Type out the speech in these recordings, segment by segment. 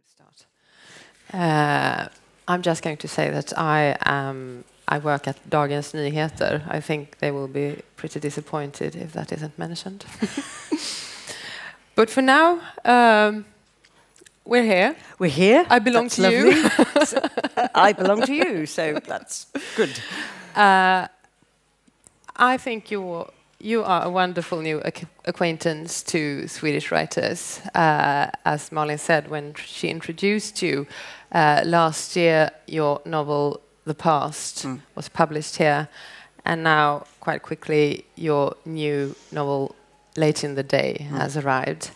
could start. I'm just going to say that I work at Dagens Nyheter. I think they will be pretty disappointed if that isn't mentioned. But for now, we're here. We're here. I belong to you. I belong to you, so that's good. I think you are a wonderful new acquaintance to Swedish writers. As Malin said when she introduced you, last year your novel The Past was published here, and now quite quickly your new novel Late in the Day has arrived.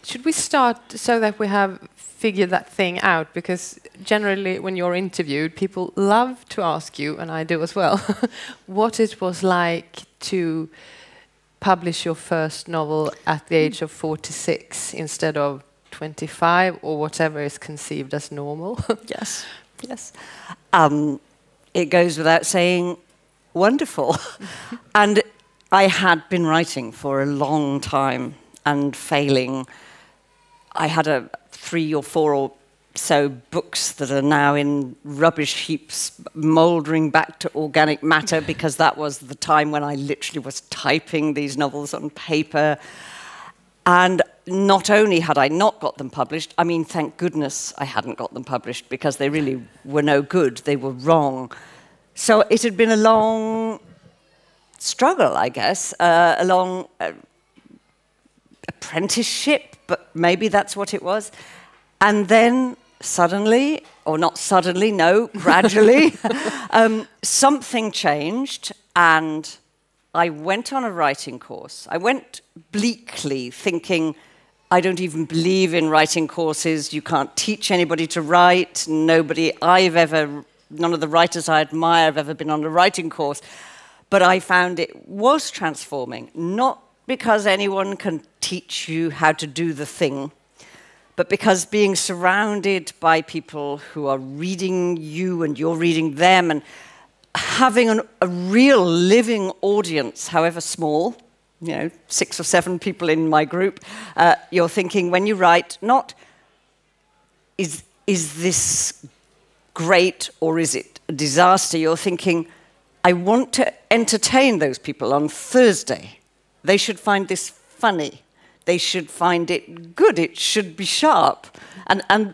Should we start so that we have figured that thing out? Because generally when you're interviewed, people love to ask you, and I do as well, what it was like to publish your first novel at the age of 46 instead of 25 or whatever is conceived as normal. Yes, yes. It goes without saying, wonderful. And I had been writing for a long time and failing. I had 3 or 4 or so books that are now in rubbish heaps, mouldering back to organic matter, because that was the time when I literally was typing these novels on paper. And not only had I not got them published, I mean, thank goodness I hadn't got them published, because they really were no good. They were wrong. So it had been a long struggle, I guess, a long apprenticeship, but maybe that's what it was. And then suddenly, or not suddenly, no, gradually, something changed, and I went on a writing course. I went bleakly thinking, I don't even believe in writing courses. You can't teach anybody to write. None of the writers I admire have ever been on a writing course. But I found it was transforming, not because anyone can teach you how to do the thing, but because being surrounded by people who are reading you and you're reading them, and having a real living audience, however small, 6 or 7 people in my group, you're thinking when you write, not is this great or is it a disaster? You're thinking, I want to entertain those people on Thursday. They should find this funny. They should find it good. It should be sharp. And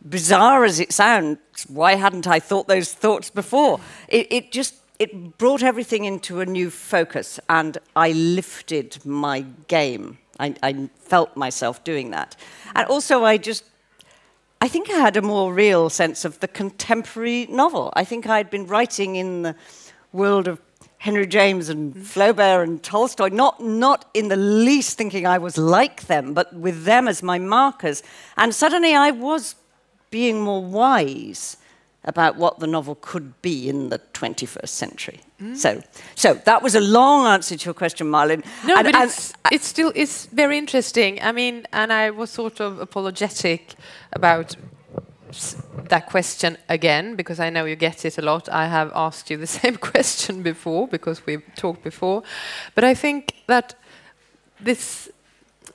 bizarre as it sounds, why hadn't I thought those thoughts before? It brought everything into a new focus, and I lifted my game. I felt myself doing that. And also I think I had a more real sense of the contemporary novel. I think I'd been writing in the world of Henry James and Flaubert and Tolstoy, not in the least thinking I was like them, but with them as my markers. And suddenly I was being more wise about what the novel could be in the 21st century. So that was a long answer to your question, Malin. No, but it's very interesting. I mean, and I was sort of apologetic about that question again, because I know you get it a lot. I have asked you the same question before, because we've talked before. But I think that this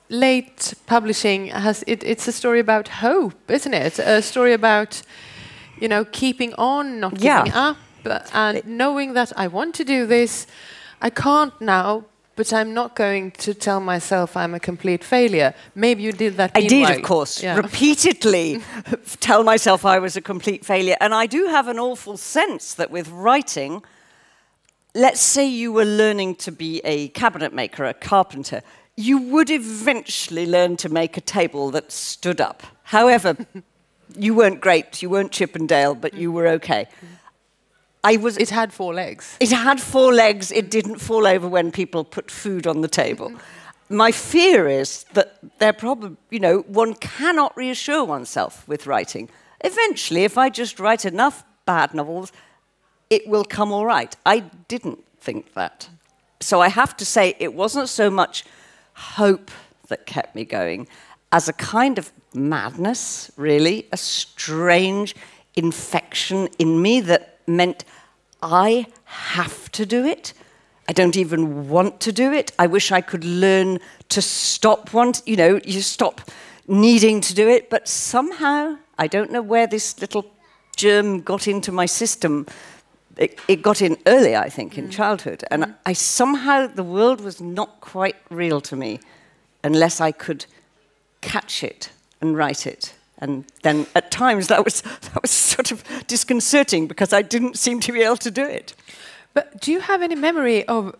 late publishing it's a story about hope, isn't it? A story about, keeping on, not giving up, and knowing that I want to do this. I can't now, but I'm not going to tell myself I'm a complete failure. Maybe you did that. I did, of course, repeatedly tell myself I was a complete failure. And I do have an awful sense that with writing, let's say you were learning to be a cabinet maker, a carpenter, you would eventually learn to make a table that stood up. However, you weren't great, you weren't Chippendale, but you were okay. It had 4 legs. It had 4 legs. It didn't fall over when people put food on the table. My fear is that they're probably, one cannot reassure oneself with writing. Eventually, if I just write enough bad novels, it will come all right. I didn't think that. So I have to say it wasn't so much hope that kept me going as a kind of madness, really, a strange infection in me that meant I have to do it. I don't even want to do it. I wish I could learn to stop you stop needing to do it, but somehow, I don't know where this little germ got into my system. It got in early, I think, in childhood. And I somehow, the world was not quite real to me unless I could catch it and write it. And then at times that was sort of disconcerting because I didn't seem to be able to do it. But do you have any memory of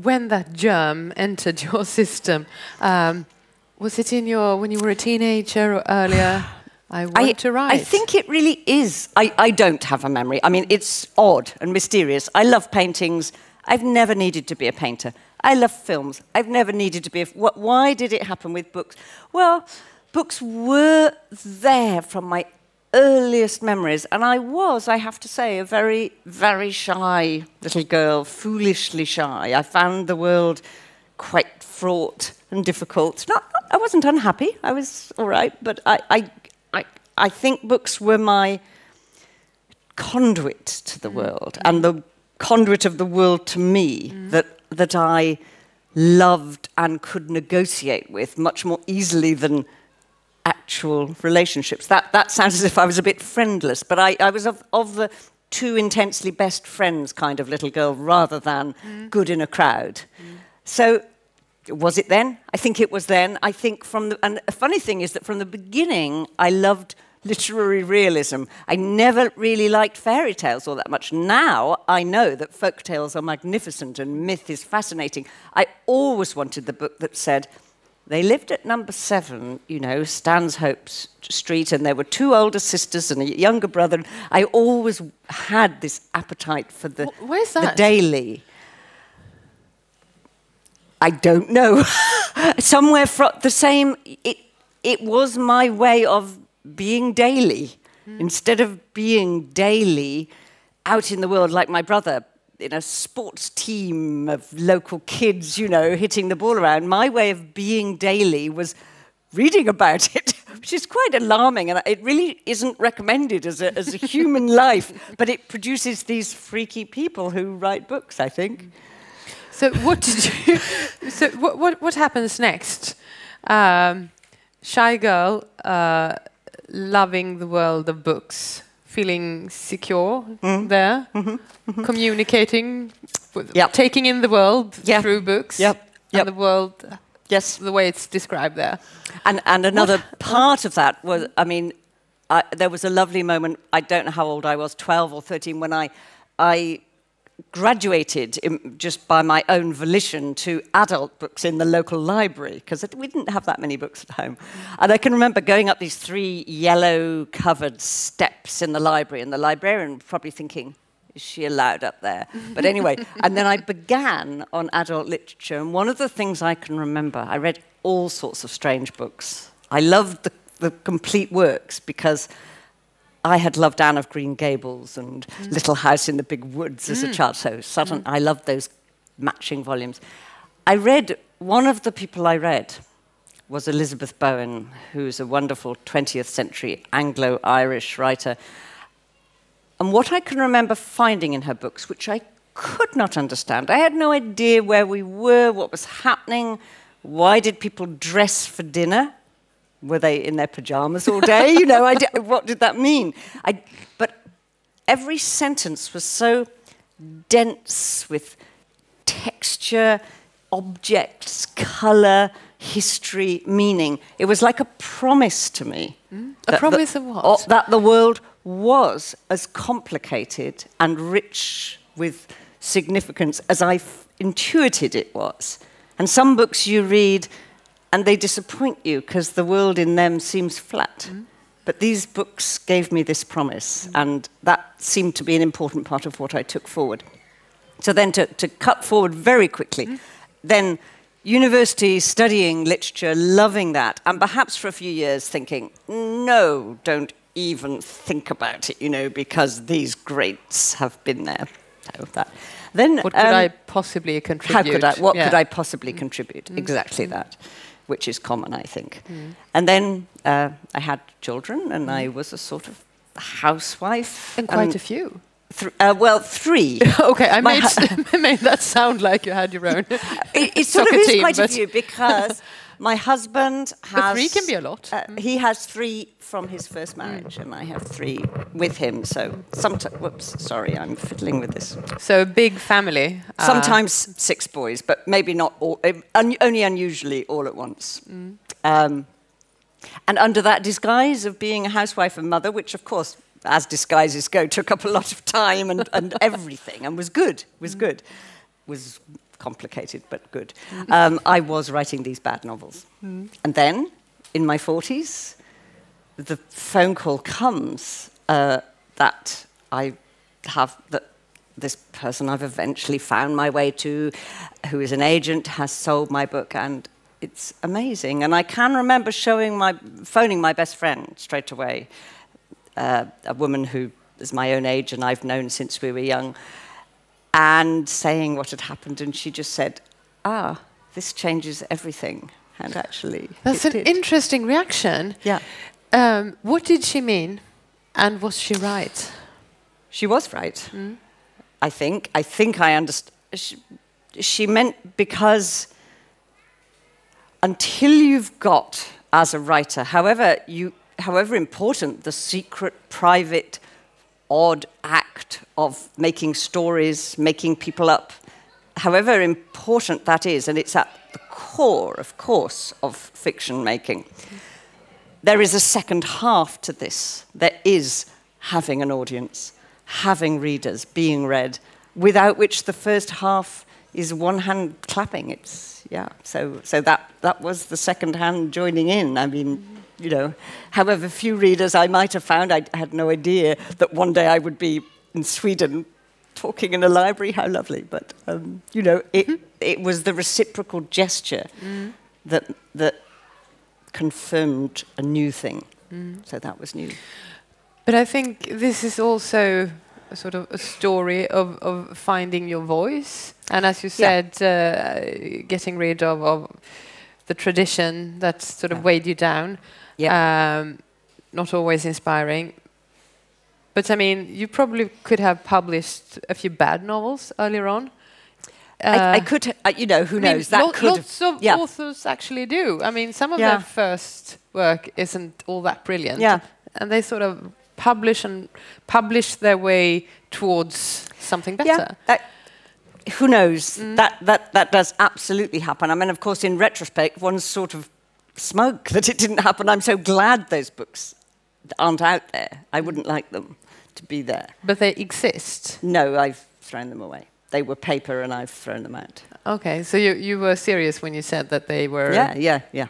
when that germ entered your system? Was it when you were a teenager or earlier? I want to write. I think it really is. I don't have a memory. I mean, it's odd and mysterious. I love paintings. I've never needed to be a painter. I love films. I've never needed to be why did it happen with books? Well, books were there from my earliest memories. And I have to say, a very, very shy little girl, foolishly shy. I found the world quite fraught and difficult. I wasn't unhappy. I was all right, but I think books were my conduit to the world and the conduit of the world to me that I loved and could negotiate with much more easily than actual relationships. That sounds as if I was a bit friendless, but I was of the too intensely best friends kind of little girl rather than good in a crowd. So was it then? I think it was then. I think and a funny thing is that from the beginning, I loved literary realism. I never really liked fairy tales all that much. Now I know that folk tales are magnificent and myth is fascinating. I always wanted the book that said, they lived at number 7, Stanhope Street, and there were 2 older sisters and a younger brother. I always had this appetite for the daily. I don't know. Somewhere from the same, it was my way of being daily. Instead of being daily out in the world like my brother, in a sports team of local kids, hitting the ball around, my way of being daily was reading about it, which is quite alarming, and it really isn't recommended as a human life, but it produces these freaky people who write books, I think. So what happens next? Shy girl, loving the world of books, feeling secure there, communicating, taking in the world through books, and the world, the way it's described there. And another part of that was, there was a lovely moment, I don't know how old I was, 12 or 13, when I graduated just by my own volition to adult books in the local library, because we didn't have that many books at home. And I can remember going up these 3 yellow-covered steps in the library, and the librarian probably thinking, is she allowed up there? But anyway, and then I began on adult literature, and one of the things I can remember, I read all sorts of strange books. I loved the complete works, because I had loved Anne of Green Gables and Little House in the Big Woods as a child, so I loved those matching volumes. One of the people I read was Elizabeth Bowen, who's a wonderful 20th century Anglo-Irish writer. And what I can remember finding in her books, which I could not understand, I had no idea where we were, what was happening, why did people dress for dinner? Were they in their pajamas all day? What did that mean? But every sentence was so dense with texture, objects, colour, history, meaning. It was like a promise to me. A promise of what? That the world was as complicated and rich with significance as I intuited it was. And some books you read and they disappoint you because the world in them seems flat. But these books gave me this promise, and that seemed to be an important part of what I took forward. So then to cut forward very quickly, then university, studying literature, loving that, and perhaps for a few years thinking, no, don't even think about it, because these greats have been there. So that. Then, what could I possibly contribute? What could I possibly contribute? Exactly that, which is common, I think. And then I had children, and I was a sort of housewife. And quite a few. Well, 3. Okay, I made that sound like you had your own. It sort of is quite a few, because My husband has... But 3 can be a lot. He has 3 from his first marriage, and I have 3 with him. So sometimes... Whoops, sorry, I'm fiddling with this. So a big family. Sometimes 6 boys, but maybe not all... only unusually all at once. And under that disguise of being a housewife and mother, which, of course, as disguises go, took up a lot of time and everything, and was good, was complicated, but good. I was writing these bad novels. And then, in my 40s, the phone call comes that I have... this person I've eventually found my way to, who is an agent, has sold my book, and it's amazing. And I can remember phoning my best friend straight away, a woman who is my own age and I've known since we were young, and saying what had happened, and she just said, this changes everything. And actually, that's an interesting reaction. Yeah. What did she mean? And was she right? She was right. I think I understand. She meant because until you've got, as a writer, however important the secret, private, odd act of making stories, making people up, however important that is, and it's at the core, of course, of fiction making, there is a second half to this. There is having an audience, having readers, being read, without which the first half is one hand clapping. It's, yeah, so that was the second hand joining in. I mean, you know, however few readers I might have found, I had no idea that one day I would be in Sweden talking in a library. How lovely. But, you know, it was the reciprocal gesture that confirmed a new thing. So that was new. But I think this is also a sort of a story of finding your voice. And as you said, getting rid of the tradition that sort of weighed you down. Not always inspiring. But I mean, you probably could have published a few bad novels earlier on. I could, you know, who knows? That could lots of authors actually do. I mean, some of their first work isn't all that brilliant. And they sort of publish their way towards something better. Who knows? That does absolutely happen. I mean, of course, in retrospect, one's sort of smug that it didn't happen. I'm so glad those books aren't out there. I wouldn't like them to be there. But they exist? No, I've thrown them away. They were paper and I've thrown them out. Okay, so you were serious when you said that they were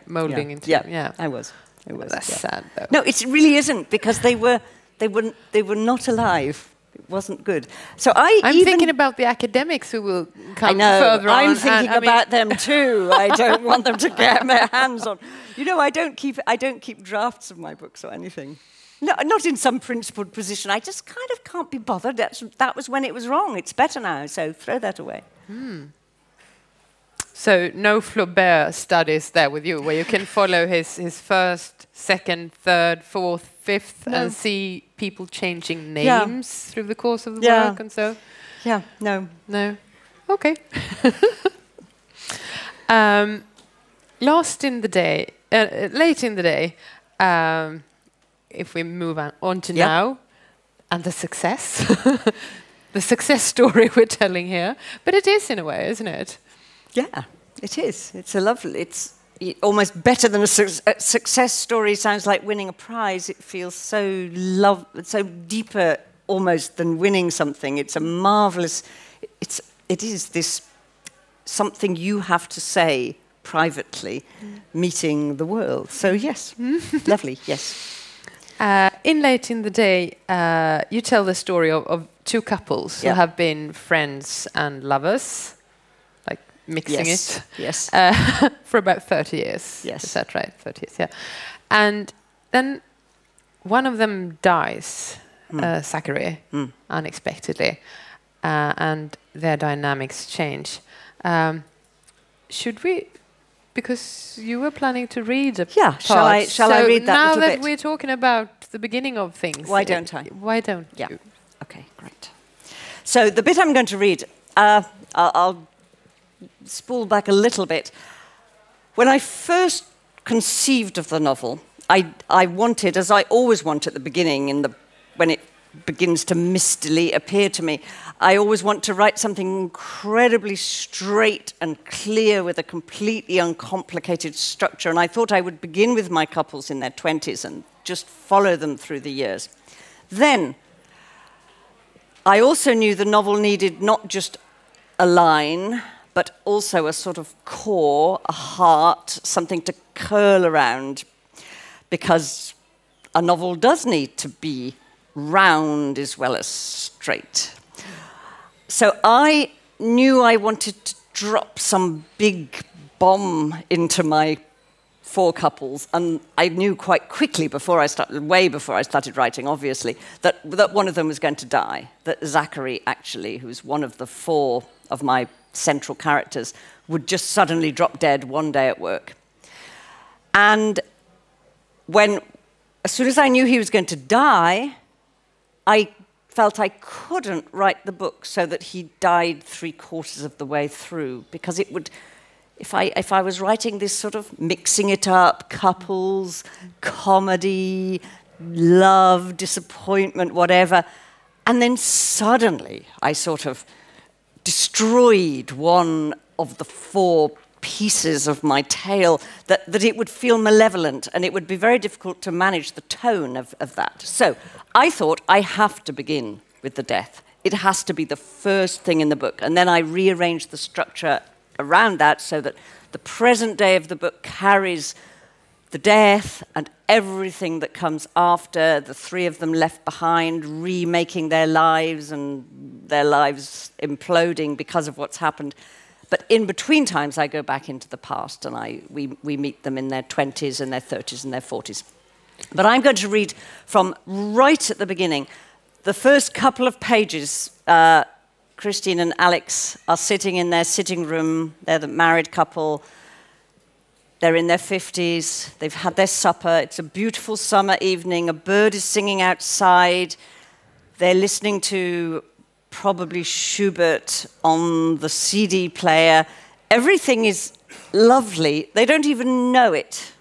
molding into... Yeah, I was. That's sad, though. No, it really isn't, because they were not alive. It wasn't good. So I'm thinking about the academics who will come further on. I'm thinking about them too. I don't want them to get their hands on. You know, I don't keep drafts of my books or anything. No, not in some principled position. I just kind of can't be bothered. That was when it was wrong. It's better now, so throw that away. So no Flaubert studies there with you, where you can follow his first, second, third, fourth, fifth, and see people changing names through the course of the work and so? Yeah, no. Okay. Late in the day, if we move on to now, and the success, the success story we're telling here, but it is in a way, isn't it? Yeah, it is. It's it's almost better than a success story. Sounds like winning a prize. It feels so deeper almost than winning something. It's a marvelous. It is this something you have to say privately, meeting the world. So yes, lovely. Yes. Late in the day, you tell the story of 2 couples who have been friends and lovers. Mixing it. Yes. For about 30 years. Yes. Is that right? 30 years, yeah. And then one of them dies, Zachary, unexpectedly, and their dynamics change. Should we, because you were planning to read a part. Shall I read that now little that bit? we're talking about the beginning of things. Why don't I? Why don't you? Okay, great. So the bit I'm going to read, I'll spool back a little bit. When I first conceived of the novel, I wanted, as I always want at the beginning, when it begins to mistily appear to me, I always want to write something incredibly straight and clear with a completely uncomplicated structure. And I thought I would begin with my couples in their 20s and just follow them through the years. Then, I also knew the novel needed not just a line, but also a sort of core, a heart, something to curl around, because a novel does need to be round as well as straight. So I knew I wanted to drop some big bomb into my 4 couples, and I knew quite quickly way before I started writing, obviously, that one of them was going to die, that Zachary, actually, who's one of the 4 of my central characters, would just suddenly drop dead one day at work. And as soon as I knew he was going to die, I felt I couldn't write the book so that he died 3/4 of the way through, because it would, if I was writing this sort of mixing it up, couples, comedy, love, disappointment, whatever, and then suddenly I sort of destroyed one of the 4 pieces of my tale, that it would feel malevolent, and it would be very difficult to manage the tone of that. So I thought, I have to begin with the death. It has to be the first thing in the book. And then I rearranged the structure around that so that the present day of the book carries the death and everything that comes after, the 3 of them left behind, remaking their lives and their lives imploding because of what's happened. But in between times, I go back into the past, and we meet them in their 20s and their 30s and their 40s. But I'm going to read from right at the beginning. The first couple of pages, Christine and Alex are sitting in their sitting room. They're the married couple. They're in their 50s. They've had their supper. It's a beautiful summer evening. A bird is singing outside. They're listening to probably Schubert on the CD player. Everything is lovely. They don't even know it.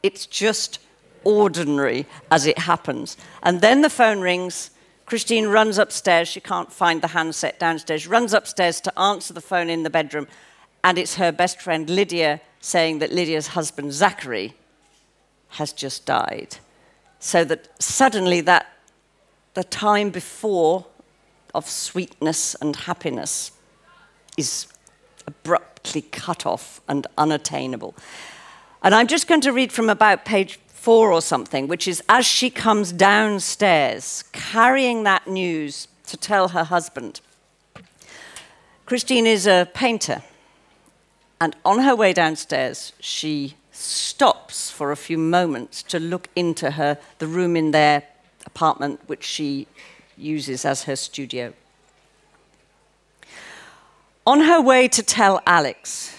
It's just ordinary as it happens. And then the phone rings. Christine runs upstairs. She can't find the handset downstairs. She runs upstairs to answer the phone in the bedroom. And it's her best friend, Lydia, saying that Lydia's husband, Zachary, has just died. So that suddenly the time before of sweetness and happiness is abruptly cut off and unattainable. And I'm just going to read from about page 4 or something, which is as she comes downstairs, carrying that news to tell her husband. Christine is a painter, and on her way downstairs, she stops for a few moments to look into the room in their apartment, which she uses as her studio. On her way to tell Alex,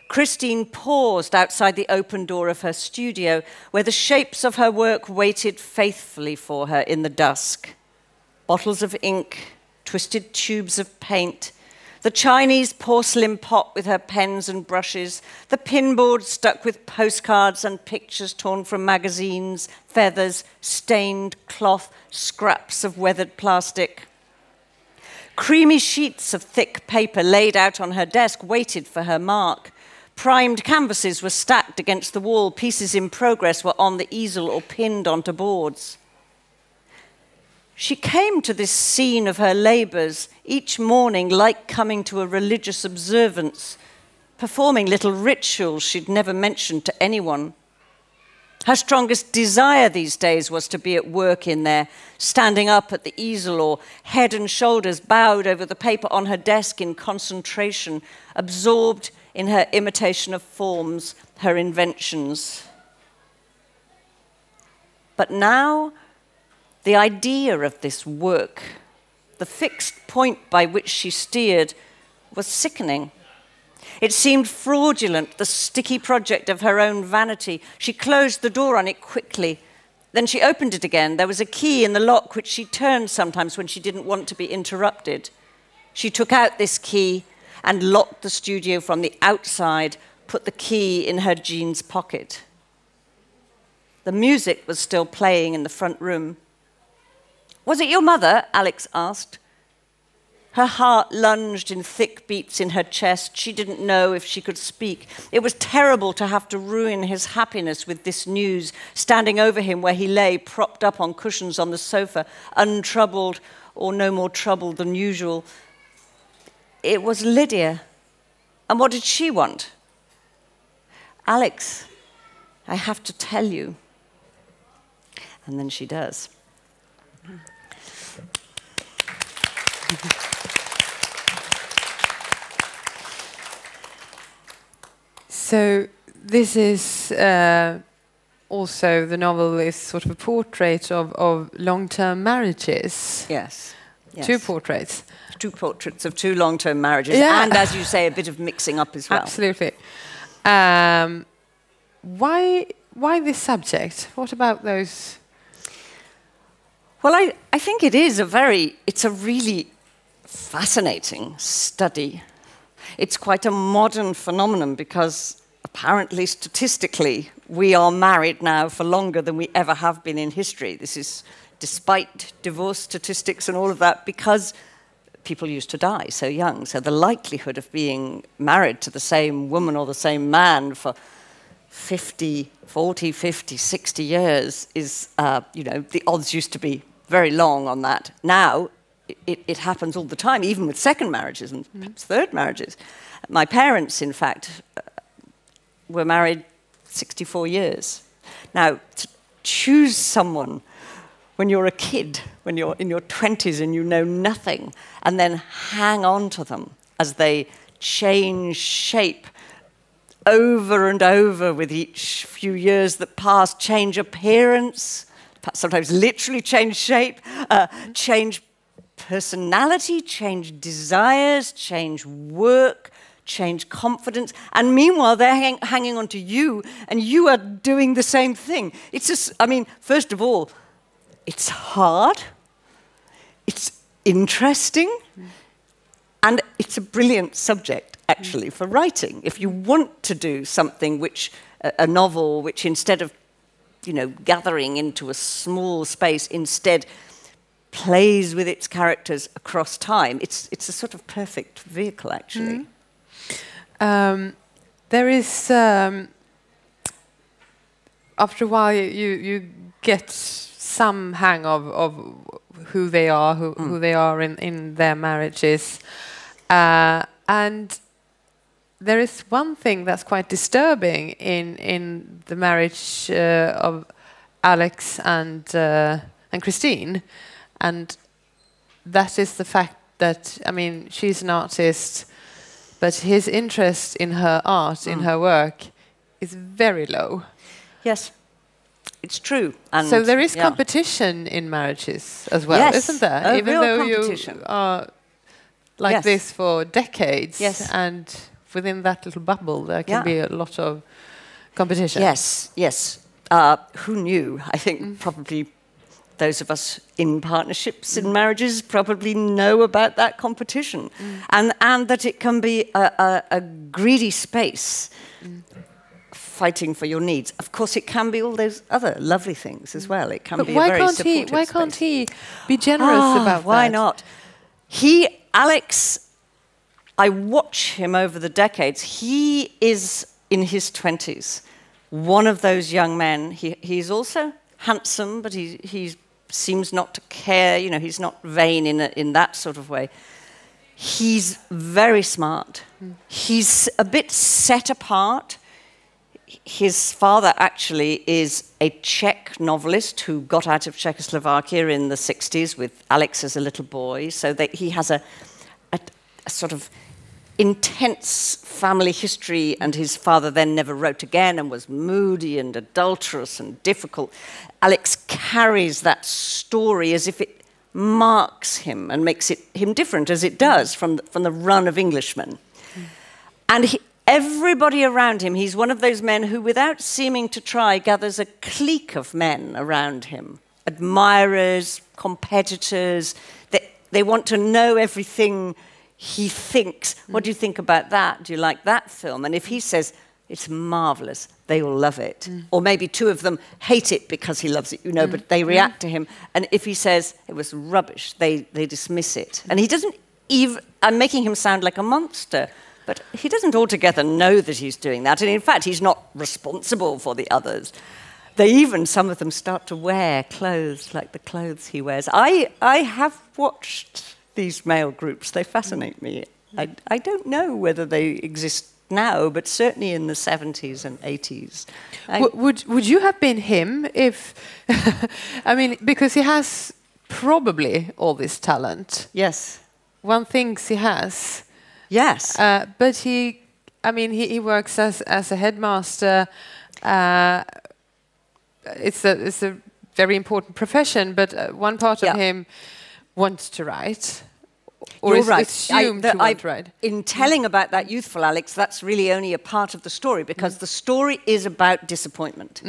Christine paused outside the open door of her studio, where the shapes of her work waited faithfully for her in the dusk. Bottles of ink, twisted tubes of paint, the Chinese porcelain pot with her pens and brushes, the pinboard stuck with postcards and pictures torn from magazines, feathers, stained cloth, scraps of weathered plastic. Creamy sheets of thick paper laid out on her desk waited for her mark. Primed canvases were stacked against the wall. Pieces in progress were on the easel or pinned onto boards. She came to this scene of her labours each morning like coming to a religious observance, performing little rituals she'd never mentioned to anyone. Her strongest desire these days was to be at work in there, standing up at the easel or head and shoulders bowed over the paper on her desk in concentration, absorbed in her imitation of forms, her inventions. But now, the idea of this work, the fixed point by which she steered, was sickening. It seemed fraudulent, the sticky project of her own vanity. She closed the door on it quickly. Then she opened it again. There was a key in the lock which she turned sometimes when she didn't want to be interrupted. She took out this key and locked the studio from the outside, put the key in her jeans pocket. The music was still playing in the front room. "Was it your mother?" Alex asked. Her heart lunged in thick beats in her chest. She didn't know if she could speak. It was terrible to have to ruin his happiness with this news, standing over him where he lay, propped up on cushions on the sofa, untroubled or no more troubled than usual. It was Lydia. And what did she want? "Alex, I have to tell you." And then she does. So this is also, the novel is sort of a portrait of long-term marriages. Yes. Two portraits. Two portraits of two long-term marriages, Yeah. and, as you say, a bit of mixing up as well. Absolutely. Why this subject? What about those? Well, I think it's a really fascinating study. It's quite a modern phenomenon because apparently, statistically, we are married now for longer than we ever have been in history. This is despite divorce statistics and all of that, because people used to die so young. So the likelihood of being married to the same woman or the same man for 40, 50, 60 years is, the odds used to be very long on that. Now, it happens all the time, even with second marriages and perhaps third marriages. My parents, in fact, were married 64 years. Now, to choose someone when you're a kid, when you're in your 20s and you know nothing, and then hang on to them as they change shape over and over with each few years that pass, change appearance, sometimes literally change shape, change personality, change desires, change work, change confidence, and meanwhile they're hanging on to you, and you are doing the same thing. It's just, first of all, it's hard, it's interesting, and it's a brilliant subject, actually, for writing. If you want to do something which, a novel which instead of, gathering into a small space, instead plays with its characters across time, it's a sort of perfect vehicle, actually. There is, after a while, you get some hang of who they are, who they are in their marriages, and there is one thing that's quite disturbing in the marriage of Alex and Christine, and that is the fact that, she's an artist, but his interest in her art, in her work, is very low. Yes, it's true. And so there is competition in marriages as well, isn't there? Even though you are like this for decades, and within that little bubble, there can be a lot of competition. Yes. Who knew? I think probably those of us in partnerships and marriages probably know about that competition, and that it can be a greedy space fighting for your needs. Of course, it can be all those other lovely things as well. It can be a very supportive space. Why can't he be generous about that? Why not? Alex, I watch him over the decades. He is in his 20s, one of those young men. He's also handsome, but he seems not to care. He's not vain in that sort of way. He's very smart. He's a bit set apart. His father actually is a Czech novelist who got out of Czechoslovakia in the 60s with Alex as a little boy. So he has a sort of intense family history, and his father then never wrote again and was moody and adulterous and difficult. Alex carries that story as if it marks him and makes him different, as it does from the run of Englishmen. And everybody around him, he's one of those men who, without seeming to try, gathers a clique of men around him. Admirers, competitors, they want to know everything he thinks. What do you think about that? Do you like that film? And if he says, it's marvelous. They will love it. Or maybe two of them hate it because he loves it, you know, but they react to him. And if he says it was rubbish, they dismiss it. And he doesn't even, I'm making him sound like a monster, but he doesn't altogether know that he's doing that. And in fact, he's not responsible for the others. They even, some of them start to wear clothes like the clothes he wears. I have watched these male groups. They fascinate me. I don't know whether they exist now, but certainly in the 70s and 80s. Would you have been him if, I mean, because he has probably all this talent. Yes. One thinks he has. Yes. But he works as a headmaster. It's a very important profession, but one part of him wants to write. Or You're is right. assumed to want to write. In telling about that youthful Alex, that's really only a part of the story, because the story is about disappointment.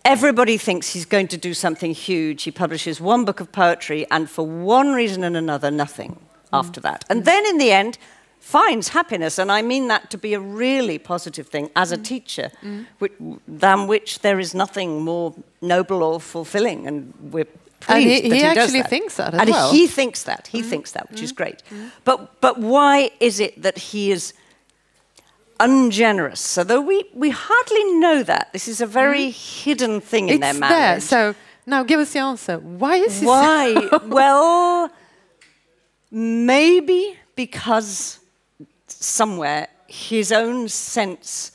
Everybody thinks he's going to do something huge. He publishes one book of poetry, and for one reason and another, nothing after that. And then in the end, finds happiness, and I mean that to be a really positive thing as a teacher, than which there is nothing more noble or fulfilling, and we're pleased that he actually does thinks that as well. And he thinks that. He thinks that, which is great. But why is it that he is ungenerous? So though we hardly know that. This is a very hidden thing in their marriage. It's there. So now give us the answer. Why is he Why? Well, maybe because somewhere his own sense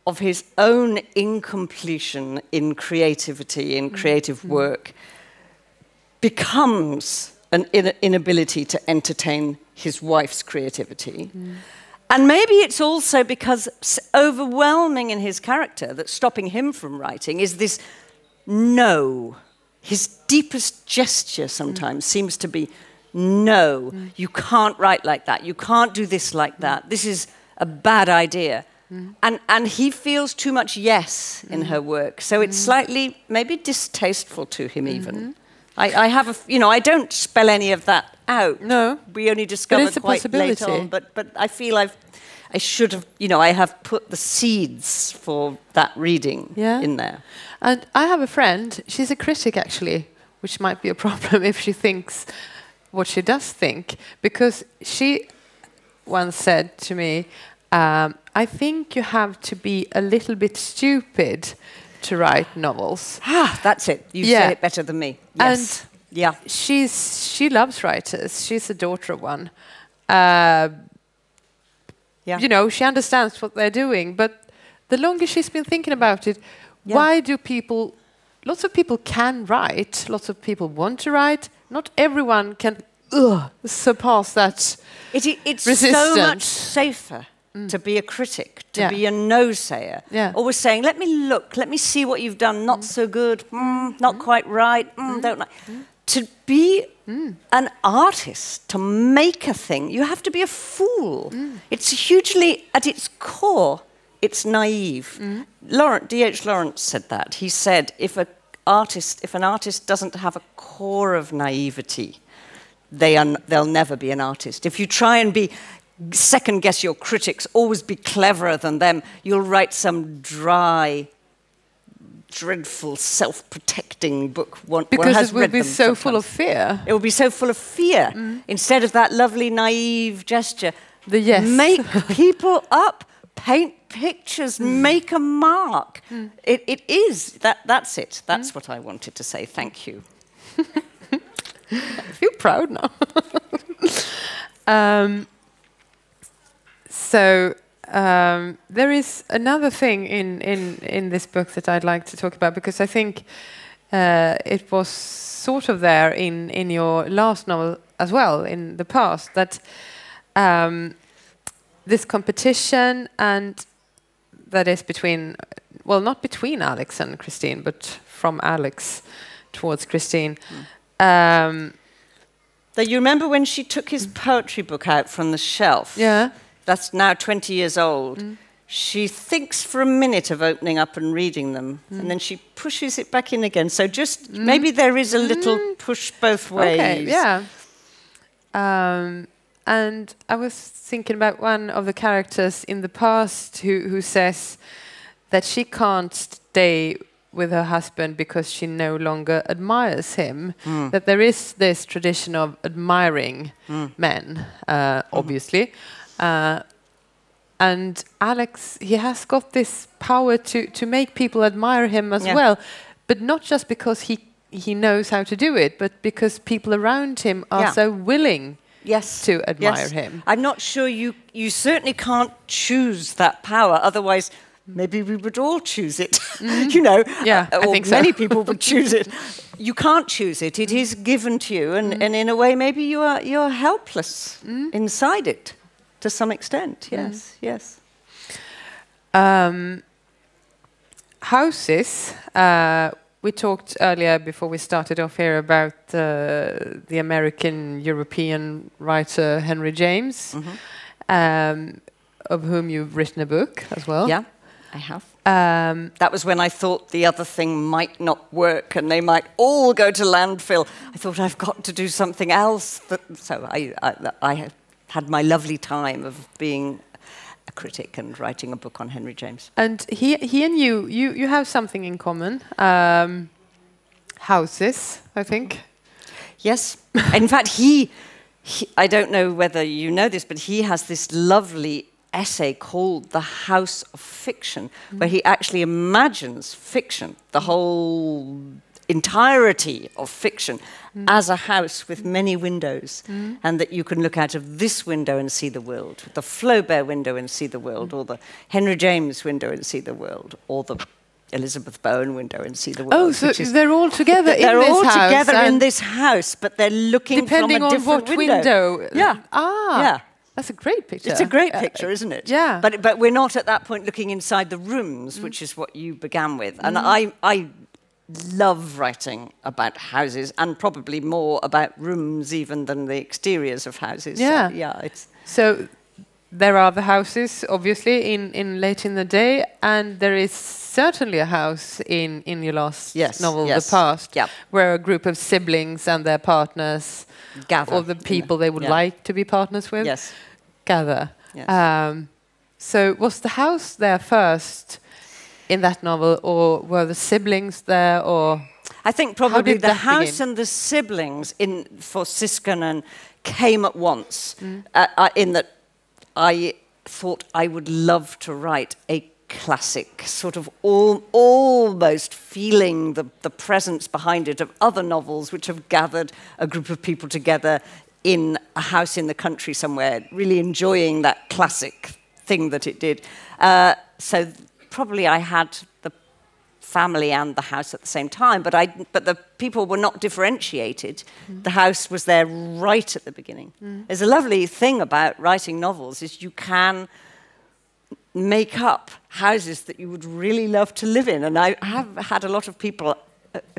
of his own incompletion in creativity, in creative work, becomes an inability to entertain his wife's creativity. And maybe it's also because overwhelming in his character, that stopping him from writing, is this no. His deepest gesture sometimes seems to be, no, you can't write like that. You can't do this like that. This is a bad idea. And he feels too much yes in her work. So it's slightly, maybe distasteful to him even. I have I don't spell any of that out. No. We only discovered quite late on. But I feel I should have, I have put the seeds for that reading in there. And I have a friend, she's a critic actually, which might be a problem if she thinks what she does think. Because she once said to me, I think you have to be a little bit stupid to write novels. That's it. You say it better than me. Yes. And she loves writers. She's the daughter of one. She understands what they're doing. But the longer she's been thinking about it, why do lots of people can write, lots of people want to write, not everyone can surpass that It's resistance. so much safer to be a critic, to be a no-sayer. Always saying, let me see what you've done, not so good, not quite right, don't like. To be an artist, to make a thing, you have to be a fool. It's hugely, at its core, it's naive. D.H. Lawrence said that. He said, if an artist doesn't have a core of naivety, they'll never be an artist. If you try and second guess your critics, always be cleverer than them, you'll write some dry, dreadful, self-protecting book. Because it will be so full of fear. It will be so full of fear. Instead of that lovely, naive gesture. The yes. Make people up, paint pictures, make a mark. It is. That's it. That's what I wanted to say. Thank you. I feel proud now. So there is another thing in this book that I'd like to talk about, because I think it was sort of there in your last novel as well in the past, that this competition, and that is between, well, not between Alex and Christine, but from Alex towards Christine. You remember when she took his poetry book out from the shelf? Yeah. That's now 20 years old. She thinks for a minute of opening up and reading them, and then she pushes it back in again. So just maybe there is a little push both ways. Okay, yeah. And I was thinking about one of the characters in the past who says that she can't stay with her husband because she no longer admires him. That there is this tradition of admiring men, obviously. And Alex, he has got this power to make people admire him as well, but not just because he knows how to do it, but because people around him are so willing to admire him. I'm not sure you certainly can't choose that power, otherwise maybe we would all choose it, you know. Yeah, I think so. Many people would choose it. You can't choose it. It is given to you, and in a way, maybe you're helpless inside it, to some extent. Yes, yes. Houses. We talked earlier before we started off here about the American European writer Henry James, of whom you've written a book as well. Yeah. I have. That was when I thought the other thing might not work and they might all go to landfill. I thought, I've got to do something else. So I had my lovely time of being a critic and writing a book on Henry James. And he and you have something in common. Houses, I think. Yes. In fact, he, I don't know whether you know this, but he has this lovely essay called The House of Fiction, where he actually imagines fiction, the whole entirety of fiction, as a house with many windows, and that you can look out of this window and see the world, the Flaubert window and see the world, or the Henry James window and see the world, or the Elizabeth Bowen window and see the world. Oh, so they're all together in this house. They're all together in this house, but they're looking from a different window. Yeah. Ah. Yeah. That's a great picture. It's a great picture, isn't it? Yeah. But we're not at that point looking inside the rooms, which is what you began with. And I love writing about houses, and probably more about rooms even than the exteriors of houses. Yeah. So, yeah. So there are the houses, obviously, in Late in the Day, and there is certainly a house in your last novel, The Past, where a group of siblings and their partners gather, or the people they would like to be partners with, gather. Yes. So was the house there first in that novel, or were the siblings there, or? I think probably the house and the siblings for Siskanen came at once, in that I thought I would love to write a classic, sort of almost feeling the presence behind it of other novels which have gathered a group of people together in a house in the country somewhere, really enjoying that classic thing that it did. So probably I had the family and the house at the same time, but the people were not differentiated. The house was there right at the beginning. There's a lovely thing about writing novels is you can make up houses that you would really love to live in. And I have had a lot of people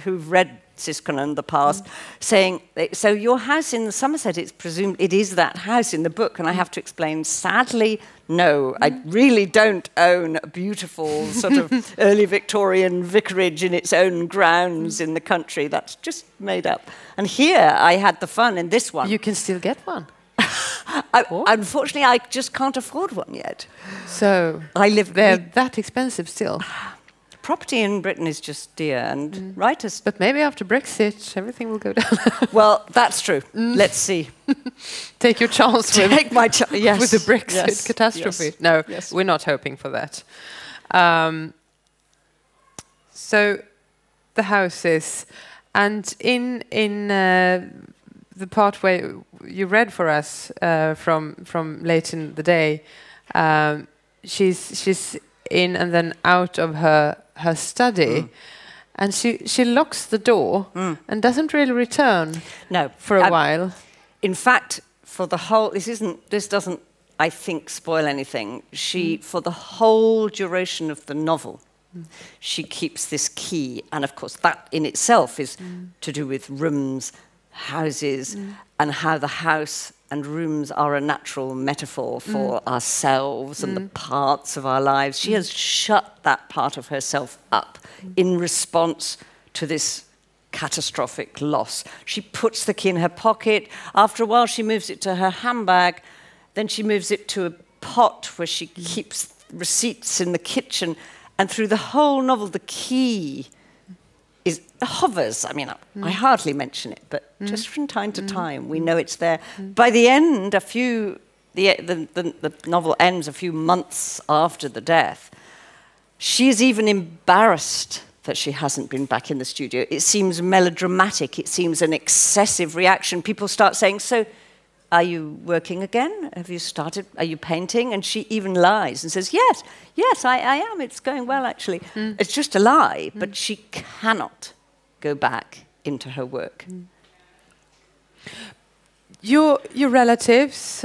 who've read Siskanen, The Past, saying, so your house in Somerset, it's presumed it is that house in the book. And I have to explain, sadly, no, I really don't own a beautiful sort of early Victorian vicarage in its own grounds in the country. That's just made up. And here I had the fun in this one. You can still get one. Unfortunately, I just can't afford one yet. So they're that expensive still. Property in Britain is just dear, and writers... But maybe after Brexit, everything will go down. Well, that's true. Let's see. Take your chance with the Brexit catastrophe. Yes. No, we're not hoping for that. So the houses, and in the part where you read for us from Late in the Day, she's in and then out of her study, and she locks the door and doesn't really return for a while. In fact, for the whole, this doesn't, I think, spoil anything. For the whole duration of the novel, she keeps this key, and of course that in itself is to do with rooms, houses, and how the house and rooms are a natural metaphor for ourselves and the parts of our lives. She has shut that part of herself up in response to this catastrophic loss. She puts the key in her pocket. After a while, she moves it to her handbag. Then she moves it to a pot where she keeps receipts in the kitchen. And through the whole novel, the key hovers. I mean, I hardly mention it, but just from time to time, we know it's there. By the end, the novel ends a few months after the death. She is even embarrassed that she hasn't been back in the studio. It seems melodramatic. It seems an excessive reaction. People start saying, so, are you working again? Have you started? Are you painting? And she even lies and says, yes, I am. It's going well, actually. It's just a lie, but she cannot go back into her work. Your relatives,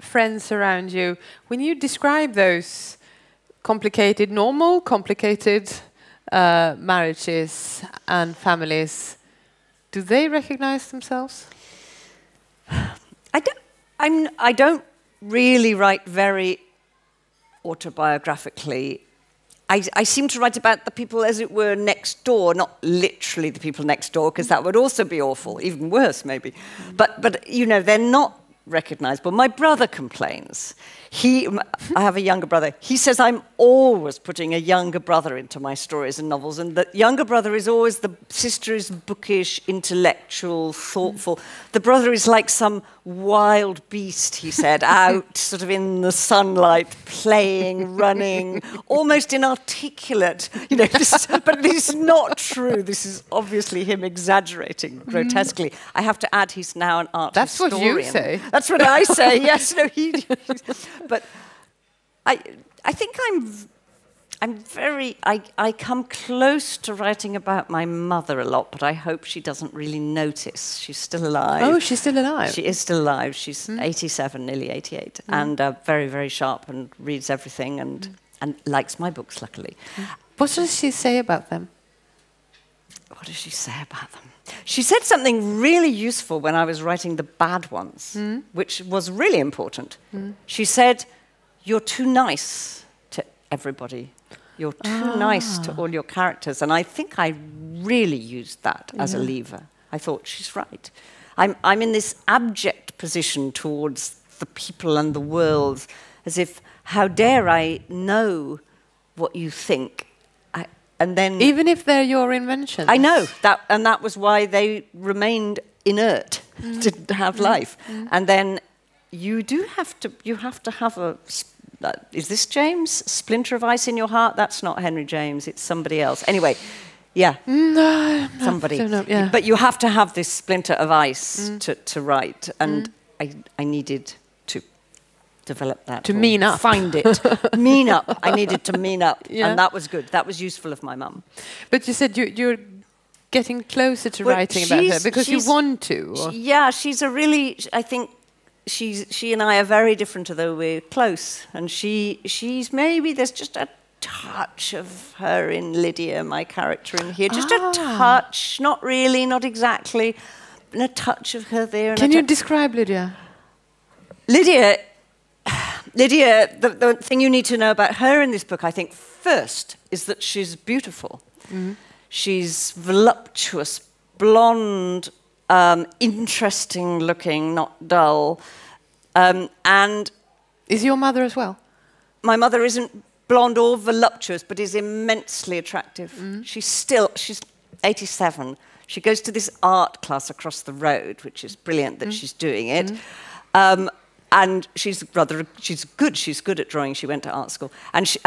friends around you, when you describe those complicated, normal, complicated marriages and families, do they recognize themselves? I don't really write very autobiographically. I seem to write about the people, as it were, next door, not literally the people next door, because that would also be awful, even worse, maybe. But you know, they're not recognizable. My brother complains. I have a younger brother. He says I'm always putting a younger brother into my stories and novels, and the younger brother is always, the sister is bookish, intellectual, thoughtful. The brother is like some wild beast, he said, out sort of in the sunlight, playing, running, almost inarticulate. You know, but this is not true. This is obviously him exaggerating grotesquely. I have to add, he's now an art historian. That's what you say. That's what I say. Yes, no, he. But I think I come close to writing about my mother a lot, but I hope she doesn't really notice. She's still alive. Oh, she's still alive? She is still alive. She's 87, nearly 88, and very, very sharp and reads everything and likes my books, luckily. What does she say about them? What does she say about them? She said something really useful when I was writing the bad ones, which was really important. She said, you're too nice to everybody. You're too nice to all your characters. And I think I really used that as a lever. I thought, she's right. I'm in this abject position towards the people and the world, as if, how dare I know what you think? And then, even if they're your inventions. I know that, and that was why they remained inert, didn't have life. And then you have to have a. Is this James? Splinter of ice in your heart? That's not Henry James. It's somebody else. Anyway, yeah, no, somebody. Don't know, yeah. But you have to have this splinter of ice to write, and I needed to develop that. To mean up. Find it. Mean up. I needed to mean up. Yeah. And that was good. That was useful of my mum. But you said you're getting closer to writing about her because you want to. Yeah, she's a really, I think she and I are very different, although we're close. And she's maybe, there's just a touch of her in Lydia, my character in here. Just a touch, not really, not exactly, and a touch of her there. Can you describe Lydia? Lydia, the thing you need to know about her in this book, I think, first, is that she's beautiful. She's voluptuous, blonde, interesting looking, not dull. And is your mother as well? My mother isn't blonde or voluptuous, but is immensely attractive. She's 87. She goes to this art class across the road, which is brilliant that she's doing it. And she's good. She's good at drawing. She went to art school. And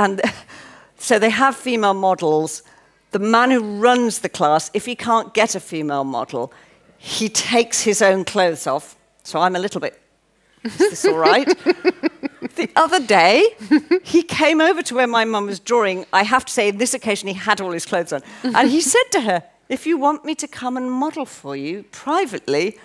so they have female models. The man who runs the class, if he can't get a female model, he takes his own clothes off. So I'm a little bit, is this all right? The other day, he came over to where my mum was drawing. I have to say, on this occasion, he had all his clothes on. And he said to her, if you want me to come and model for you privately,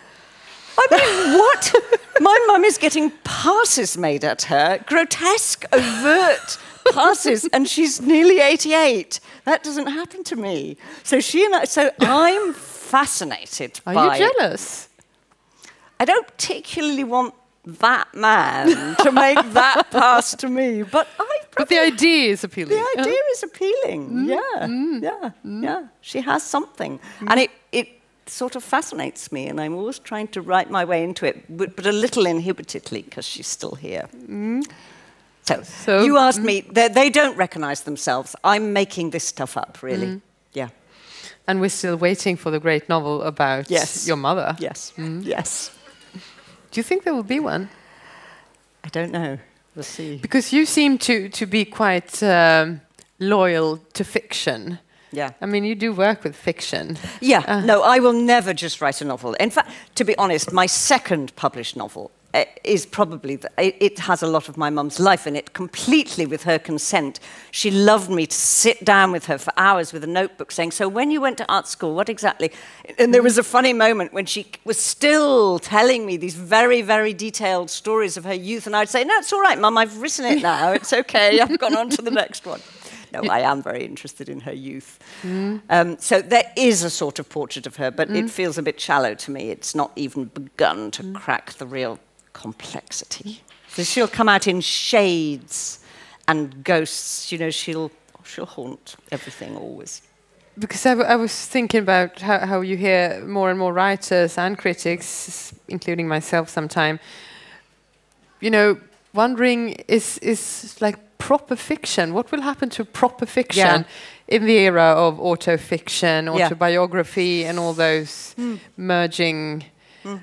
I mean, what? My mum is getting passes made at her, grotesque, overt passes, and she's nearly 88. That doesn't happen to me. So I'm fascinated by it. Are you jealous? I don't particularly want that man to make that pass to me. But the idea is appealing. The idea is appealing. Yeah. She has something, and it sort of fascinates me, and I'm always trying to write my way into it, but a little inhibitedly because she's still here. So you asked me. They don't recognise themselves. I'm making this stuff up, really. Yeah. And we're still waiting for the great novel about your mother. Yes. Yes. Do you think there will be one? I don't know. We'll see. Because you seem to be quite loyal to fiction. Yeah. I mean, you do work with fiction. Yeah. No, I will never just write a novel. In fact, to be honest, my second published novel is probably, it has a lot of my mum's life in it, completely with her consent. She loved me to sit down with her for hours with a notebook saying, so when you went to art school, what exactly? And there was a funny moment when she was still telling me these very, very detailed stories of her youth, and I'd say, no, it's all right, Mum, I've written it now, it's okay, I've gone on to the next one. No, I am very interested in her youth. So there is a sort of portrait of her, but it feels a bit shallow to me. It's not even begun to crack the real complexity. So she'll come out in shades and ghosts. You know, she'll haunt everything always. Because I was thinking about how you hear more and more writers and critics, including myself sometime, you know, wondering is like proper fiction. What will happen to proper fiction in the era of autofiction, autobiography, and all those merging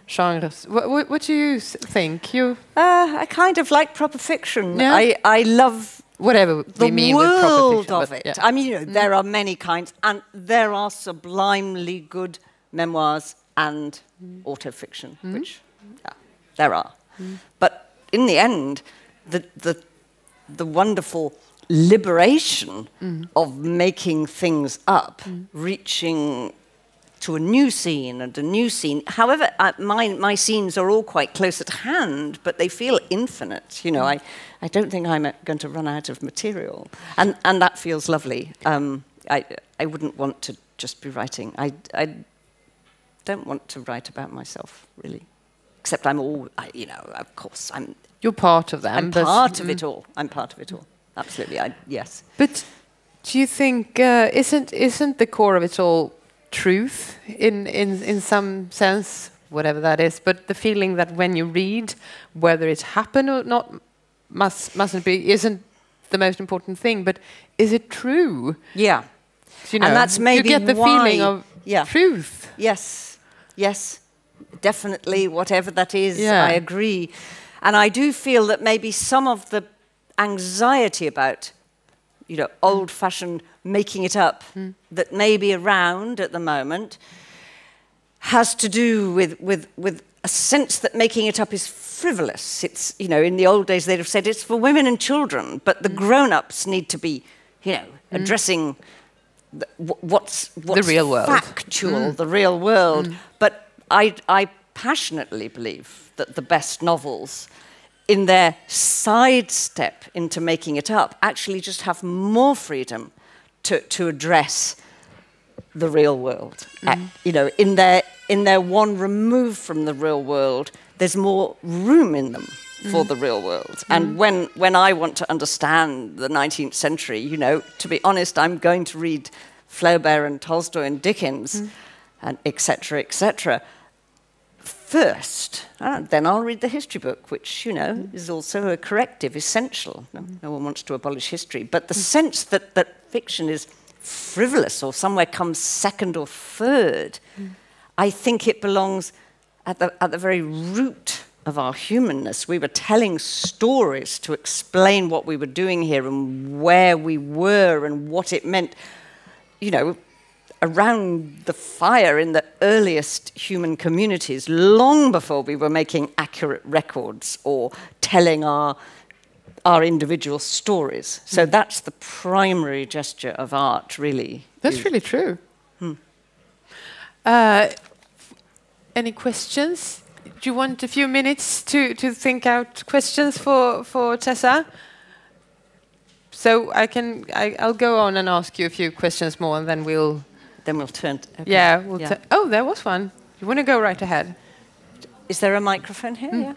genres? What do you think? I kind of like proper fiction. Yeah? I love whatever we mean with proper world fiction, of it. I mean, you know, there are many kinds, and there are sublimely good memoirs and autofiction, which there are. But in the end, the wonderful liberation of making things up, reaching to a new scene and a new scene. However, my scenes are all quite close at hand, but they feel infinite. You know, I don't think I'm going to run out of material, and that feels lovely. I wouldn't want to just be writing. I don't want to write about myself, really. Except you know, of course, You're part of them. I'm part of it all. I'm part of it all. Absolutely, yes. But do you think isn't the core of it all truth in some sense, whatever that is? But the feeling that when you read, whether it happened or not, isn't the most important thing. But is it true? Yeah. You know, and that's maybe you get the feeling of truth. Yes, definitely. Whatever that is, I agree. And I do feel that maybe some of the anxiety about, you know, old-fashioned making it up that may be around at the moment has to do with a sense that making it up is frivolous. It's, you know, in the old days they'd have said it's for women and children, but the grown-ups need to be, you know, addressing what's the real world, factual, the real world. But I passionately believe that the best novels, in their sidestep into making it up, actually just have more freedom to address the real world. You know, in their one remove from the real world, there's more room in them for the real world. And when I want to understand the 19th century, you know, to be honest, I'm going to read Flaubert and Tolstoy and Dickens, and etc. first. Then I'll read the history book, which, you know, is also a corrective, essential. No one wants to abolish history. But the sense that fiction is frivolous or somewhere comes second or third, I think it belongs at the very root of our humanness. We were telling stories to explain what we were doing here and where we were and what it meant, you know, around the fire in the earliest human communities, long before we were making accurate records or telling our individual stories. So that's the primary gesture of art, really. That's really true. Any questions? Do you want a few minutes to think out questions for Tessa? So I'll go on and ask you a few questions more, and then we'll turn. Okay. Yeah, oh, there was one. You want to go right ahead? Is there a microphone here? Yeah.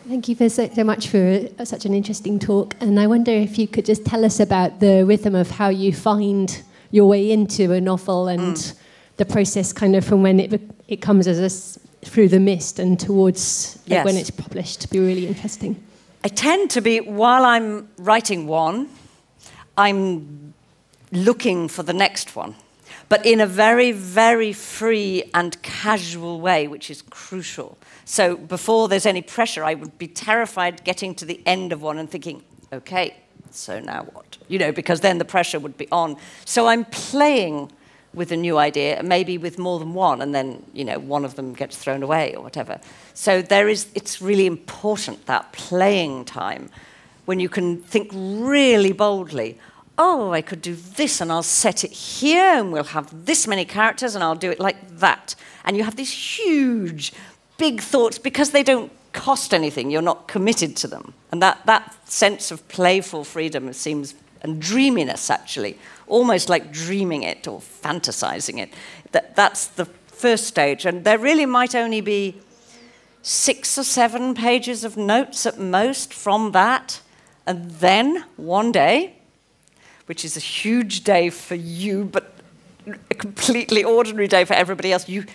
Thank you so much for such an interesting talk. And I wonder if you could just tell us about the rhythm of how you find your way into a novel and the process kind of from when it comes as through the mist and towards when it's published. To be really interesting. I tend to be, while I'm writing one, I'm looking for the next one, but in a very, very free and casual way, which is crucial. So before there's any pressure, I would be terrified getting to the end of one and thinking, okay, so now what? You know, because then the pressure would be on. So I'm playing with a new idea, maybe with more than one, and then, you know, one of them gets thrown away or whatever. So it's really important, that playing time, when you can think really boldly, oh, I could do this, and I'll set it here, and we'll have this many characters, and I'll do it like that. And you have these huge, big thoughts, because they don't cost anything, you're not committed to them. And that sense of playful freedom seems, and dreaminess actually, almost like dreaming it or fantasizing it. That's the first stage. And there really might only be 6 or 7 pages of notes at most from that. And then one day, which is a huge day for you, but a completely ordinary day for everybody else, you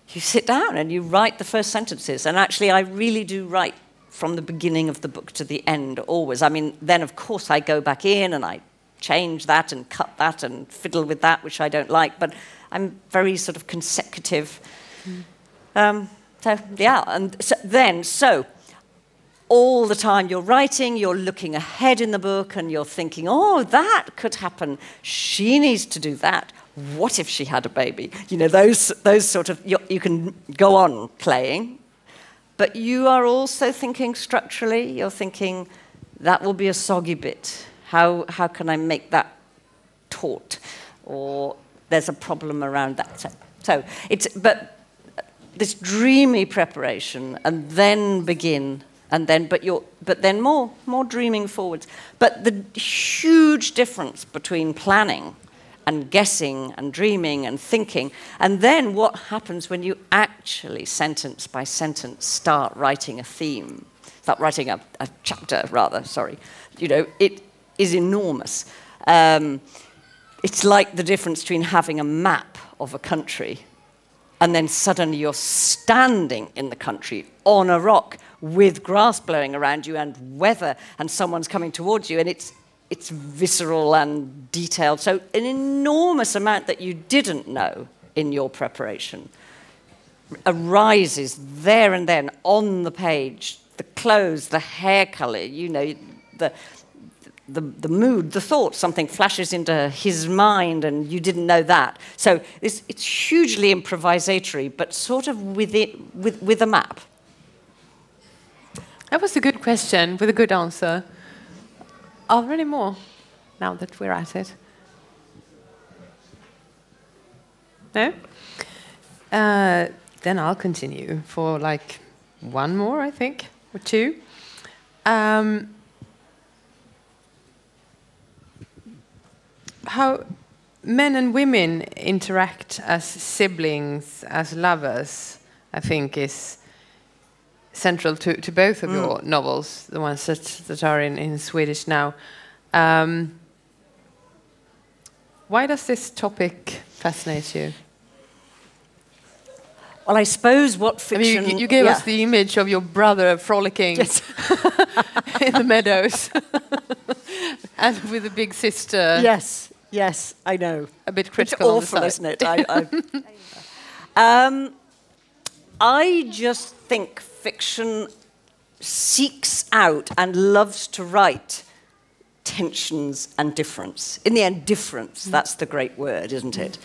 sit down and you write the first sentences. And actually, I really do write from the beginning of the book to the end, always. I mean, then, of course, I go back in and I change that and cut that and fiddle with that, which I don't like. But I'm very sort of consecutive. So all the time you're writing, you're looking ahead in the book, and you're thinking, oh, that could happen. She needs to do that. What if she had a baby? You know, those sort of, you can go on playing, but you are also thinking structurally. You're thinking, that will be a soggy bit. How can I make that taut? Or there's a problem around that. But this dreamy preparation, and then begin, and then, but then more dreaming forwards. But the huge difference between planning and guessing and dreaming and thinking, and then what happens when you actually, sentence by sentence, start writing a theme, start writing a chapter, rather, sorry. You know, it is enormous. It's like the difference between having a map of a country and then suddenly you're standing in the country on a rock with grass blowing around you and weather, and someone's coming towards you, and it's visceral and detailed. So an enormous amount that you didn't know in your preparation arises there and then on the page. The clothes, the hair color, you know, the mood, the thought, something flashes into his mind and you didn't know that. So it's hugely improvisatory, but sort of with a map. That was a good question with a good answer. Are there any more now that we're at it? No? Then I'll continue for like one more, I think, or two. How men and women interact as siblings, as lovers, I think is central to both of your novels, the ones that are in Swedish now. Why does this topic fascinate you? Well, I suppose what fiction... I mean, you gave us the image of your brother frolicking in the meadows and with a big sister. Yes, I know. A bit critical. It's awful, isn't it? I just think fiction seeks out and loves to write tensions and difference. In the end, difference, that's the great word, isn't it?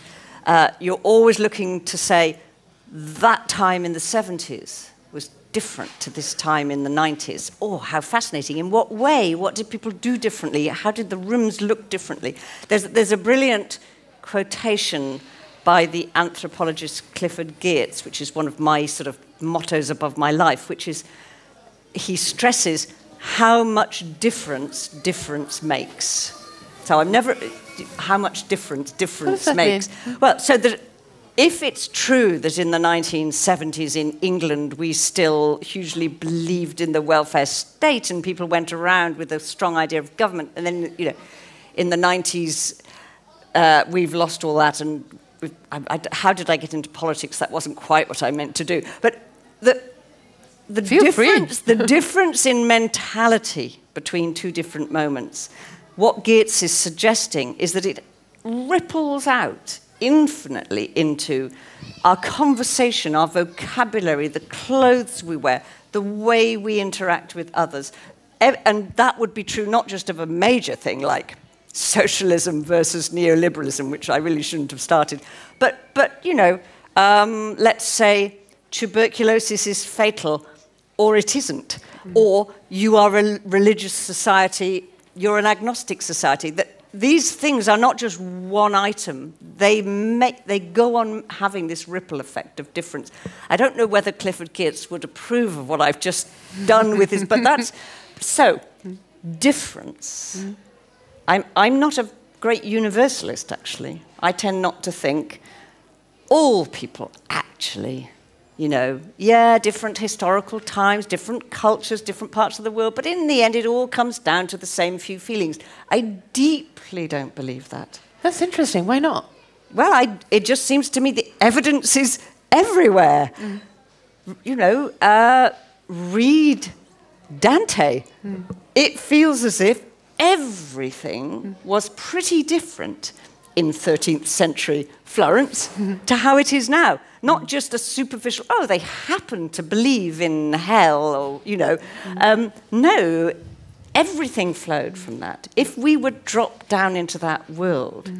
You're always looking to say, that time in the 70s was different to this time in the 90s. Oh, how fascinating. In what way? What did people do differently? How did the rooms look differently? There's a brilliant quotation by the anthropologist Clifford Geertz, which is one of my sort of mottos above my life, which is, he stresses how much difference makes. So I'm never, how much difference makes. Well, so that if it's true that in the 1970s in England we still hugely believed in the welfare state and people went around with a strong idea of government, and then, you know, in the 90s we've lost all that, and how did I get into politics? That wasn't quite what I meant to do. But the difference in mentality between two different moments, what Geertz is suggesting is that it ripples out infinitely into our conversation, our vocabulary, the clothes we wear, the way we interact with others. And that would be true not just of a major thing like socialism versus neoliberalism, which I really shouldn't have started, but you know, let's say tuberculosis is fatal or it isn't, or you are a religious society, you're an agnostic society. That these things are not just one item. They go on having this ripple effect of difference. I don't know whether Clifford Geertz would approve of what I've just done with his, but that's so difference. I'm not a great universalist, actually. I tend not to think all people actually, you know, yeah, different historical times, different cultures, different parts of the world, but in the end it all comes down to the same few feelings. I deeply don't believe that. That's interesting. Why not? Well, it just seems to me the evidence is everywhere. You know, read Dante. It feels as if everything was pretty different in 13th century Florence to how it is now. Not just a superficial, oh, they happen to believe in hell, or, you know. No, everything flowed from that. If we would drop down into that world,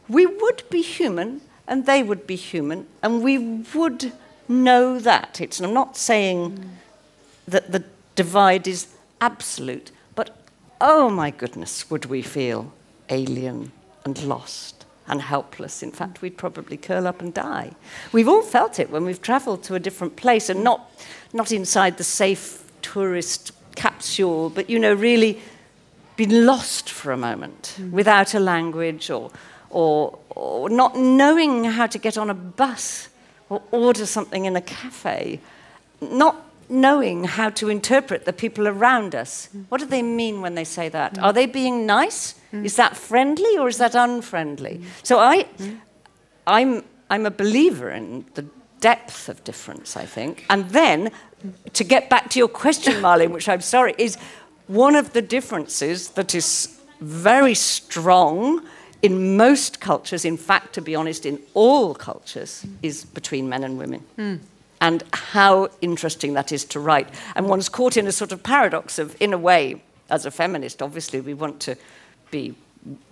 we would be human, and they would be human, and we would know that. I'm not saying that the divide is absolute, but oh my goodness, would we feel alien and lost and helpless. In fact, we'd probably curl up and die. We've all felt it when we've travelled to a different place, and not inside the safe tourist capsule, but, you know, really been lost for a moment without a language, or not knowing how to get on a bus or order something in a cafe, not knowing how to interpret the people around us. What do they mean when they say that? Are they being nice? Is that friendly or is that unfriendly? So I'm a believer in the depth of difference, I think. And then, to get back to your question, Malin, which I'm sorry, is one of the differences that is very strong in most cultures, in fact, to be honest, in all cultures, is between men and women. And how interesting that is to write. And one's caught in a sort of paradox of, in a way, as a feminist, obviously, we want to be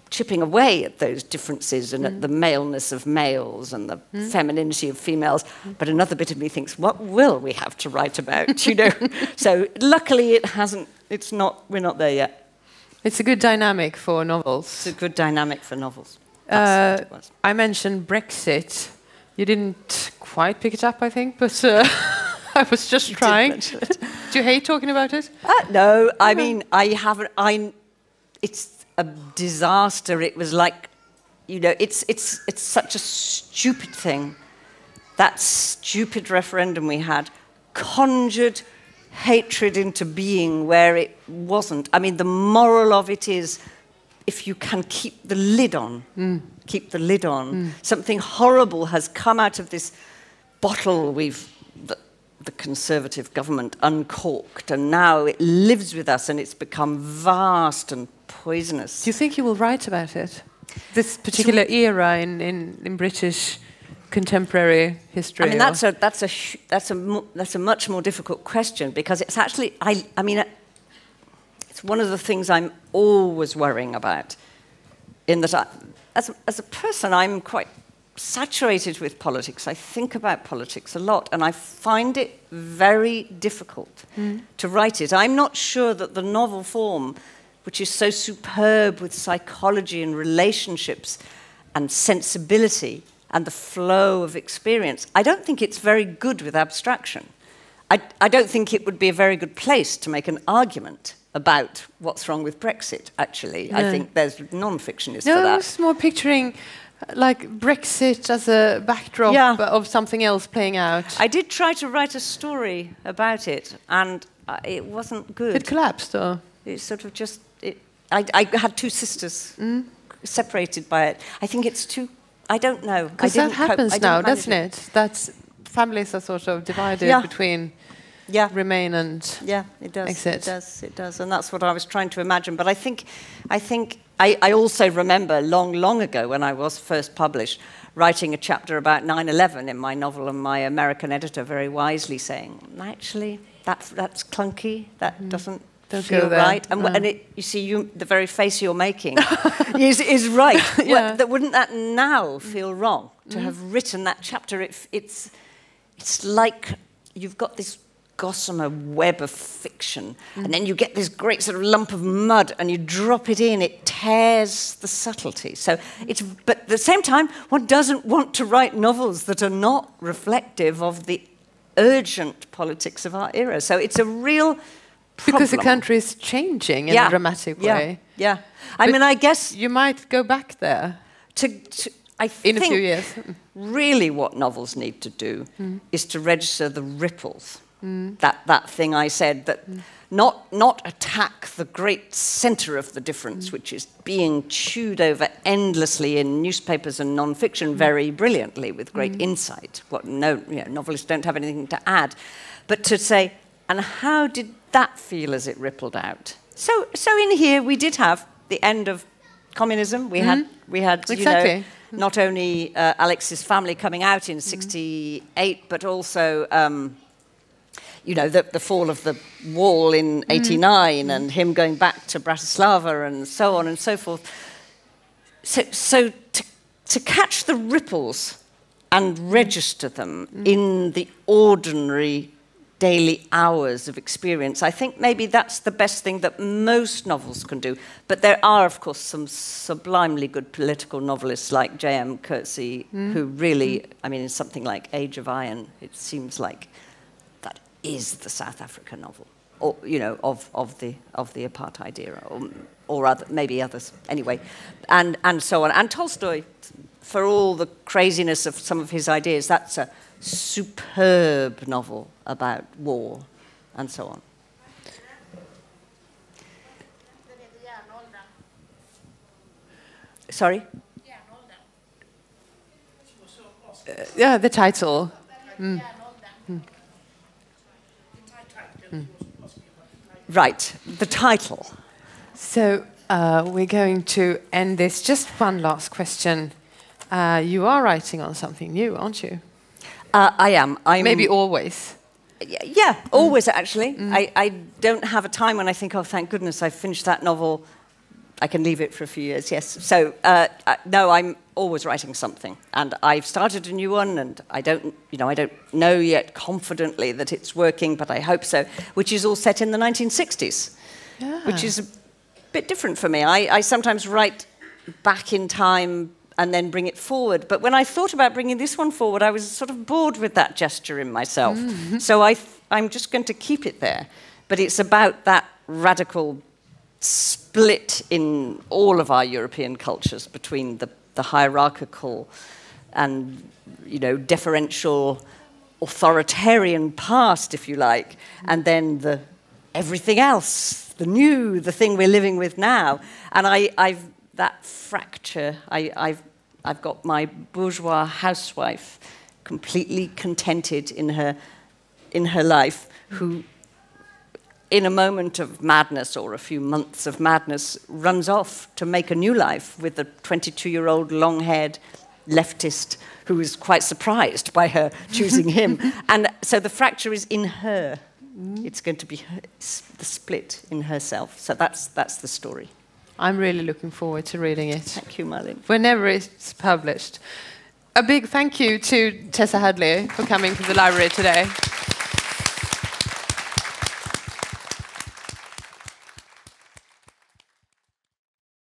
chipping away at those differences and at the maleness of males and the femininity of females. But another bit of me thinks, what will we have to write about, you know? So luckily we're not there yet. It's a good dynamic for novels. It's a good dynamic for novels. That's what it was. I mentioned Brexit. You didn't quite pick it up, I think, but I was just trying. Do you hate talking about it? No, I mean, I haven't. It's a disaster. It was like, you know, it's such a stupid thing. That stupid referendum we had conjured hatred into being where it wasn't. I mean, the moral of it is, if you can keep the lid on, keep the lid on. Something horrible has come out of this bottle the Conservative government uncorked, and now it lives with us, and it's become vast and poisonous. Do you think you will write about it? This particular era in British contemporary history? I mean, that's a much more difficult question, because it's actually, I mean, it's one of the things I'm always worrying about. In that, as a person, I'm quite saturated with politics. I think about politics a lot, and I find it very difficult to write it. I'm not sure that the novel form, which is so superb with psychology and relationships and sensibility and the flow of experience, I don't think it's very good with abstraction. I don't think it would be a very good place to make an argument about what's wrong with Brexit, actually. No. I think there's non-fiction is for that. No, I was more picturing like Brexit as a backdrop of something else playing out. I did try to write a story about it, and it wasn't good. It collapsed, or? It sort of just... I had two sisters separated by it. I think it's too... I don't know. Because that happens now, doesn't it? That's families are sort of divided between Remain and it does. Exit. It does, and that's what I was trying to imagine. But I think I also remember long ago when I was first published, writing a chapter about 9/11 in my novel, and my American editor very wisely saying, "Actually, that's clunky. That doesn't feel right." And you see, the very face you're making is right. Wouldn't that now feel wrong to have written that chapter? It's like you've got this gossamer web of fiction, and then you get this great sort of lump of mud, and you drop it in. It tears the subtlety. So but at the same time, one doesn't want to write novels that are not reflective of the urgent politics of our era. So it's a real problem. Because the country is changing in a dramatic way. Yeah. I mean, I guess you might go back there. I think in a few years. Really what novels need to do is to register the ripples. That thing I said, that not attack the great centre of the difference, which is being chewed over endlessly in newspapers and non-fiction very brilliantly with great insight. Novelists don't have anything to add. But to say, and how did that feel as it rippled out? So in here we did have the end of communism. We had exactly. Not only Alex's family coming out in '68, but also the fall of the wall in '89 and him going back to Bratislava and so on and so forth. So to catch the ripples and register them in the ordinary daily hours of experience, I think maybe that's the best thing that most novels can do. But there are, of course, some sublimely good political novelists like J.M. Coetzee, who really, I mean, in something like Age of Iron, it seems like that is the South African novel, or of the apartheid era, or maybe others. Anyway, and so on. And Tolstoy, for all the craziness of some of his ideas, that's a superb novel about war and so on. Sorry? The title. Right, the title. So we're going to end this. Just one last question. You are writing on something new, aren't you? I am. Maybe always. Yeah, always actually. I don't have a time when I think, oh, thank goodness I finished that novel. I can leave it for a few years, yes. So, no, I'm always writing something. And I've started a new one, and I don't know yet confidently that it's working, but I hope so, which is all set in the 1960s, which is a bit different for me. I sometimes write back in time and then bring it forward. But when I thought about bringing this one forward, I was sort of bored with that gesture in myself. So I'm just going to keep it there. But it's about that radical split in all of our European cultures between the hierarchical and, deferential authoritarian past, if you like, and then the everything else, the new, the thing we're living with now. And that fracture, I've got my bourgeois housewife completely contented in her life, who in a moment of madness or a few months of madness runs off to make a new life with a 22-year-old long-haired leftist who is quite surprised by her choosing him. And so the fracture is in her. It's going to be the split in herself. So that's the story. I'm really looking forward to reading it. Thank you, Malin. Whenever it's published. A big thank you to Tessa Hadley for coming to the library today.